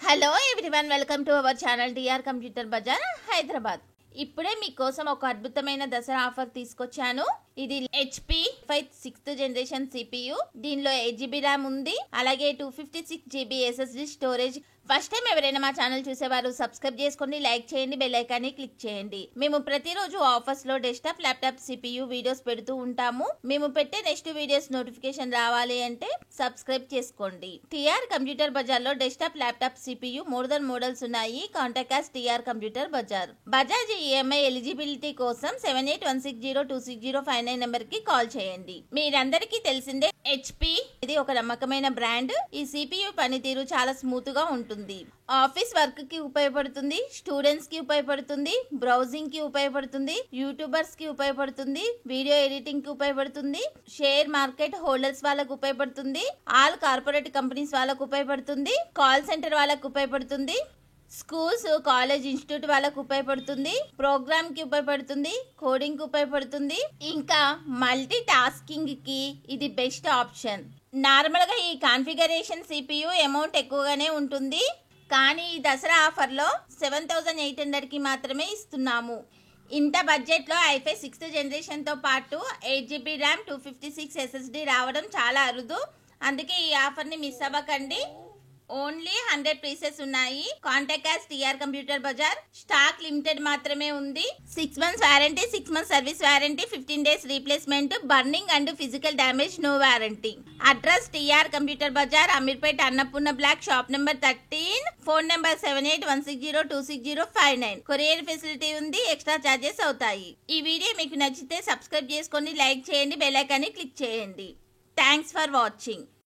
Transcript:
Hello everyone, welcome to our channel TR computer bazaar Hyderabad. ఇప్పుడే మీకోసం ఒక అద్భుతమైన దసరా ఆఫర్ తీసుకొచ్చాను. ఇది HP 6th జనరేషన్ CPU. దీనిలో 8GB ర్యామ్ ఉంది, అలాగే 256GB SSD storage. First time ఎవరైనా మా ఛానల్ చూసేవారు సబ్స్క్రైబ్ చేసుకోండి, లైక్ చేయండి, బెల్ ఐకాన్ని క్లిక్ చేయండి. మేము ప్రతిరోజు ఆఫర్స్ లో డెస్క్టాప్, ల్యాప్టాప్ CPU వీడియోస్ పెడుతూ ఉంటాము. మేము పెట్టే నెక్స్ట్ వీడియోస్ నోటిఫికేషన్ రావాలి అంటే సబ్స్క్రైబ్ చేసుకోండి. టిఆర్ కంప్యూటర్ బజార్ లో డెస్క్టాప్, ల్యాప్టాప్ CPU మోడల్స్ ఉన్నాయి. Contact us TR computer bazaar. Bajaj EMI eligibility కోసం 7816026059 నెంబర్ కి కాల్ చేయండి. మీరందరికీ తెలిసిందే HP ఇది ఒక నమ్మకమైన బ్రాండ్. ఈ CPU పనితీరు చాలా స్మూత్ గా ఉంటుంది. ఆఫీస్ వర్క్ కి ఉపయోగపడుతుంది, స్టూడెంట్స్ కి ఉపయోగపడుతుంది, బ్రౌజింగ్ కి ఉపయోగపడుతుంది, యూట్యూబర్స్ కి ఉపయోగపడుతుంది, వీడియో ఎడిటింగ్ కి ఉపయోగపడుతుంది, షేర్ మార్కెట్ హోల్డర్స్ వాళ్ళకు ఉపయోగపడుతుంది, ఆల్ కార్పొరేట్ కంపెనీస్ వాళ్ళకు ఉపయోగపడుతుంది, కాల్ సెంటర్ వాళ్ళకు ఉపయోగపడుతుంది, స్కూల్స్, కాలేజ్, ఇన్స్టిట్యూట్ వాళ్ళకు ఉపయోగపడుతుంది, ప్రోగ్రామ్ కి ఉపయోగపడుతుంది, కోడింగ్ కి ఉపయోగపడుతుంది, ఇంకా మల్టీ టాస్కింగ్ కి ఇది బెస్ట్ ఆప్షన్. నార్మల్ గా ఈ కాన్ఫిగరేషన్ CPU అమౌంట్ ఎక్కువగానే ఉంటుంది, కానీ ఈ దసరా ఆఫర్ లో 7800 కి మాత్రమే ఇస్తున్నాము. ఇంత బడ్జెట్ లో i5 6th జనరేషన్ తో పాటు 8GB ర్యామ్, 256 SSD రావడం చాలా అరుదు. అందుకే ఈ ఆఫర్ ని మిస్ అవ్వకండి. ఓన్లీ 100 పీసెస్ ఉన్నాయి. Contact us TR computer bazaar. Stock limited మాత్రమే ఉంది. 6 months warranty, 6 months service warranty, 15 days replacement, burning and physical damage no warranty. Address TR computer bazaar, Ameerpet, Annapurna block, shop number 13, phone number 7816026059. Courier facility ఉంది, extra charges అవుతాయి. ఈ video మీకు నచ్చితే subscribe చేసుకోండి, like చేయండి, bell ఐకాన్ని క్లిక్ చేయండి. Thanks for watching.